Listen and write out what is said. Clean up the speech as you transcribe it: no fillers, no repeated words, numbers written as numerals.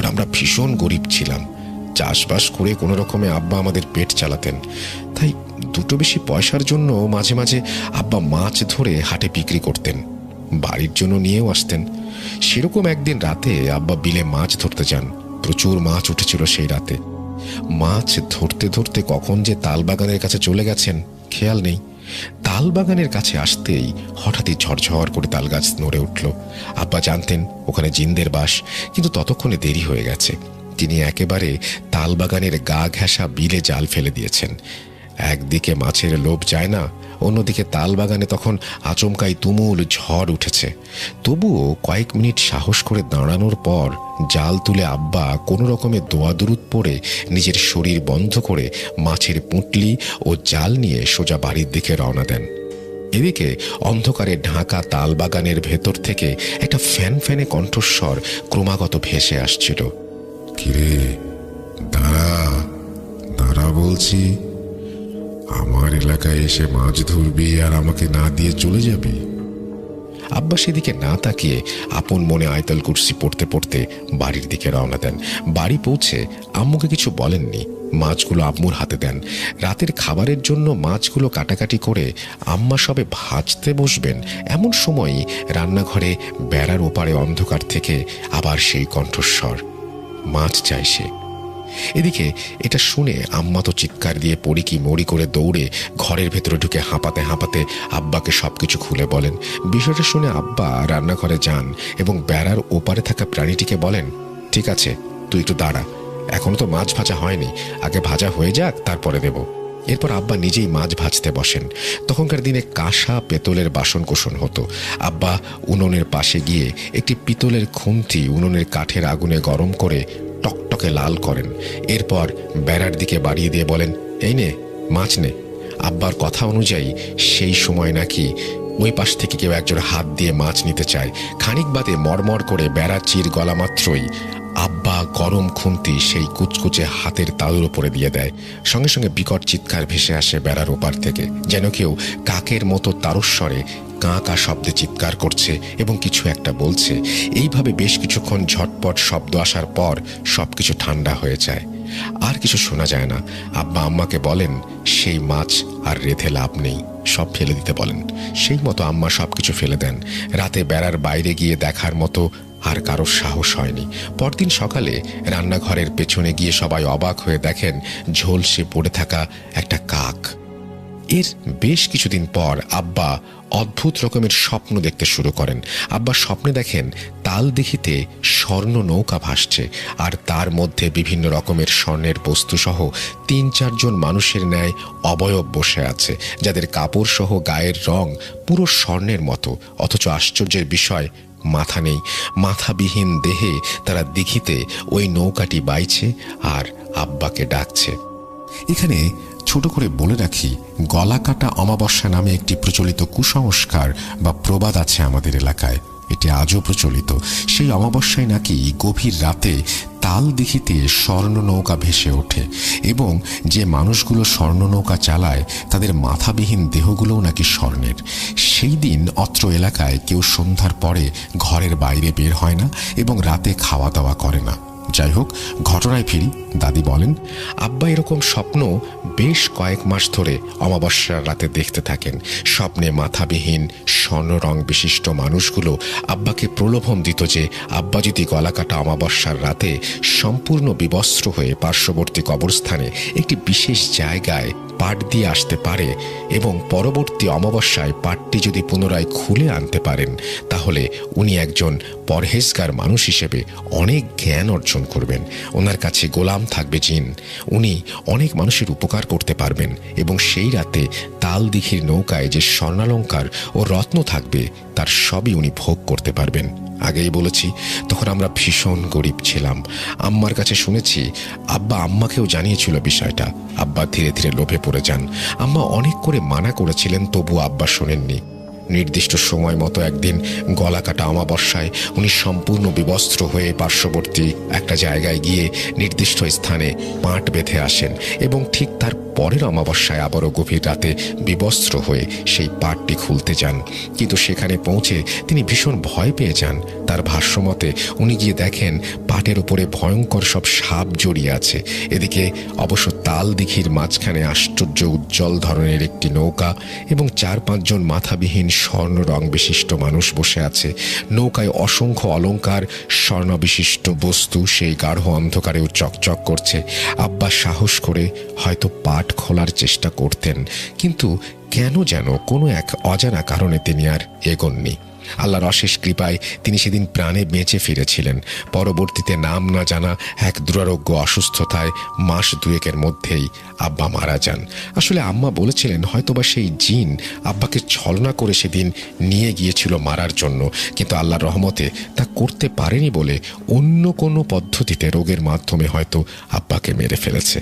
আমরা ভীষণ গরিব ছিলাম। চাষবাস করে কোনো রকমে আব্বা আমাদের পেট চালাতেন। তাই দুটো বেশি পয়সার জন্য মাঝে মাঝে আব্বা মাছ ধরে হাটে বিক্রি করতেন, বাড়ির জন্য নিয়েও আসতেন। সেরকম একদিন রাতে আব্বা বিলে মাছ ধরতে যান। প্রচুর মাছ উঠেছিল সেই রাতে। মাছ ধরতে ধরতে কখন যে তালবাগানের কাছে চলে গেছেন খেয়াল নেই। তালবাগানের কাছে আসতেই হঠাৎই ঝরঝর করে তাল গাছ নড়ে উঠল। আব্বা জানতেন ওখানে জিনদের বাস, কিন্তু ততক্ষণে দেরি হয়ে গেছে। তিনি একেবারে তালবাগানের গা ঘেঁষা বিলে জাল ফেলে দিয়েছেন। একদিকে মাছের লোভ যায় না, অন্যদিকে তালবাগানে তখন আচমকাই তুমুল ঝড় উঠেছে। তবুও কয়েক মিনিট সাহস করে দাঁড়ানোর পর জাল তুলে আব্বা কোনো রকমে দোয়াদুরুদ পড়ে নিজের শরীর বন্ধ করে মাছের পুঁটলি ও জাল নিয়ে সোজা বাড়ির দিকে রওনা দেন। এদিকে অন্ধকারে ঢাকা তালবাগানের ভেতর থেকে একটা ফ্যান ফ্যানে কণ্ঠস্বর ক্রমাগত ভেসে আসছিল। কিরে, দাঁড়া দাঁড়া বলছি। আমার এলাকায় এসে মাছ ধরবি আর আমাকে না দিয়ে চলে যাবি? আব্বা সেদিকে না তাকিয়ে আপন মনে আয়তাল কুরসি পড়তে পড়তে বাড়ির দিকে রওনা দেন। বাড়ি পৌঁছে আম্মুকে কিছু বলেননি, মাছগুলো আম্মুর হাতে দেন। রাতের খাবারের জন্য মাছগুলো কাটাকাটি করে আম্মা সবে ভাজতে বসবেন, এমন সময়ই রান্নাঘরে বেড়ার ওপারে অন্ধকার থেকে আবার সেই কণ্ঠস্বর, মাছ চাই সে। এদিকে এটা শুনে আম্মা তো চিৎকার দিয়ে পড়ি কি মরি করে দৌড়ে ঘরের ভেতরে ঢুকে হাঁপাতে হাঁপাতে আব্বাকে সবকিছু খুলে বলেন। বিষয়টা শুনে আব্বা রান্নাঘরে যান এবং বেড়ার ওপারে থাকা প্রাণীটিকে বলেন, ঠিক আছে, তুই একটু দাঁড়া, এখনো তো মাছ ভাজা হয়নি, আগে ভাজা হয়ে যাক তারপরে দেব। এরপর আব্বা নিজেই মাছ ভাজতে বসেন। তখনকার দিনে কাঁসা পেতলের বাসন কোসন হতো। আব্বা উনুনের পাশে গিয়ে একটি পিতলের খুন্তি উনুনের কাঠের আগুনে গরম করে টকটকে লাল করেন। এরপর বেড়ার দিকে বাড়িয়ে দিয়ে বলেন, এই নে মাছ নে। আব্বার কথা অনুযায়ী সেই সময় নাকি ওই পাশ থেকে কেউ একজন হাত দিয়ে মাছ নিতে চায়। খানিক বাদে মরমর করে বেড়া চির গলা মাত্রই আব্বা গরম খুন্তি সেই কুচকুচে হাতের তালুর ওপরে দিয়ে দেয়। সঙ্গে সঙ্গে বিকট চিৎকার ভেসে আসে বেড়ার ওপার থেকে, যেন কেউ কাকের মতো তারস্বরে কাঁ কা শব্দে চিৎকার করছে এবং কিছু একটা বলছে। এইভাবে বেশ কিছুক্ষণ ঝটপট শব্দ আসার পর সবকিছু ঠান্ডা হয়ে যায়, আর কিছু শোনা যায় না। আব্বা আম্মাকে বলেন সেই মাছ আর রেঁধে লাভ নেই, সব ফেলে দিতে বলেন। সেই মতো আম্মা সবকিছু ফেলে দেন। রাতে বেড়ার বাইরে গিয়ে দেখার মতো আর কারোর সাহস হয়নি। পরদিন সকালে রান্নাঘরের পেছনে গিয়ে সবাই অবাক হয়ে দেখেন ঝলসে পড়ে থাকা একটা কাক। এর বেশ কিছুদিন পর আব্বা অদ্ভুত রকমের স্বপ্ন দেখতে শুরু করেন। আব্বা স্বপ্নে দেখেন তালদিঘিতে স্বর্ণ নৌকা ভাসছে, আর তার মধ্যে বিভিন্ন রকমের স্বর্ণের বস্তুসহ ৩-৪ জন মানুষের ন্যায় অবয়ব বসে আছে, যাদের কাপড় সহ গায়ের রং পুরো স্বর্ণের মতো। অথচ আশ্চর্যের বিষয়, মাথা নেই। মাথাবিহীন দেহে তারা দিঘিতে ওই নৌকাটি বাইছে আর আব্বাকে ডাকছে। এখানে ছোট করে বলে রাখি, গলা কাটা অমাবস্যা নামে একটি প্রচলিত কুসংস্কার বা প্রবাদ আছে আমাদের এলাকায়। এটি আজও প্রচলিত। সেই অমাবস্যায় নাকি গভীর রাতে তালদিঘিতে স্বর্ণ নৌকা ভেসে ওঠে এবং যে মানুষগুলো স্বর্ণ নৌকা চালায় তাদের মাথাবিহীন দেহগুলোও নাকি স্বর্ণের। সেই দিন অত্র এলাকায় কেউ সন্ধ্যার পরে ঘরের বাইরে বের হয় না এবং রাতে খাওয়া দাওয়া করে না। যাই হোক, ঘটনায় ফিরি। দাদি বলেন, আব্বা এরকম স্বপ্ন বেশ কয়েক মাস ধরে অমাবস্যার রাতে দেখতে থাকেন। স্বপ্নে মাথাবিহীন স্বর্ণ রং বিশিষ্ট মানুষগুলো আব্বাকে প্রলোভন দিত যে আব্বা যদি গলাকাটা অমাবস্যার রাতে সম্পূর্ণ বিবস্ত্র হয়ে পার্শ্ববর্তী কবরস্থানে একটি বিশেষ জায়গায় পাট দিয়ে আসতে পারে এবং পরবর্তী অমাবস্যায় পাটটি যদি পুনরায় খুলে আনতে পারেন, তাহলে উনি একজন পরহেজগার মানুষ হিসেবে অনেক জ্ঞান অর্জন করবেন। ওনার কাছে গোলাম থাকবে জিন, উনি অনেক মানুষের উপকার করতে পারবেন এবং সেই রাতে তালদিঘির নৌকায় যে স্বর্ণালঙ্কার ও রত্ন থাকবে তার সবই উনি ভোগ করতে পারবেন। আগেই বলেছি, তখন আমরা ভীষণ গরিব ছিলাম। আম্মার কাছে শুনেছি আব্বা আম্মাকেও জানিয়েছিল বিষয়টা। আব্বা ধীরে ধীরে লোভে পড়ে যান। আম্মা অনেক করে মানা করেছিলেন, তবু আব্বা শোনেননি। নির্দিষ্ট সময় মতো একদিন গলাকাটা অমাবস্যায় উনি সম্পূর্ণ বিবস্ত্র হয়ে পার্শ্ববর্তী একটা জায়গায় গিয়ে নির্দিষ্ট স্থানে পাট বেঁধে আসেন এবং ঠিক তার পরের অমাবস্যায় আবারও গভীর রাতে বিবস্ত্র হয়ে সেই পাটটি খুলতে যান। কিন্তু সেখানে পৌঁছে তিনি ভীষণ ভয় পেয়ে যান। তার ভাষ্যমতে উনি গিয়ে দেখেন পাটের উপরে ভয়ঙ্কর সব সাপ জড়িয়ে আছে। এদিকে অবশ্য তাল দিঘির মাঝখানে আশ্চর্য উজ্জ্বল ধরনের একটি নৌকা এবং 4-5 জন মাথাবিহীন স্বর্ণ রং বিশিষ্ট মানুষ বসে আছে। নৌকায় অসংখ্য অলংকার, স্বর্ণ বিশিষ্ট বস্তু সেই গাঢ় অন্ধকারেও চকচক করছে। আব্বা সাহস করে হয়তো পাট খোলার চেষ্টা করতেন, কিন্তু কেন যেন কোনো এক অজানা কারণে তিনি আর এগোননি। আল্লাহর অশেষ কৃপায় তিনি সেদিন প্রাণে বেঁচে ফিরেছিলেন। পরবর্তীতে নাম না জানা এক দুরারোগ্য অসুস্থতায় মাস 2-এর মধ্যেই আব্বা মারা যান। আসলে আম্মা বলেছিলেন হয়তোবা সেই জিন আব্বাকে ছলনা করে সেদিন নিয়ে গিয়েছিল মারার জন্য, কিন্তু আল্লাহর রহমতে তা করতে পারেনি বলে অন্য কোনো পদ্ধতিতে রোগের মাধ্যমে হয়তো আব্বাকে মেরে ফেলেছে।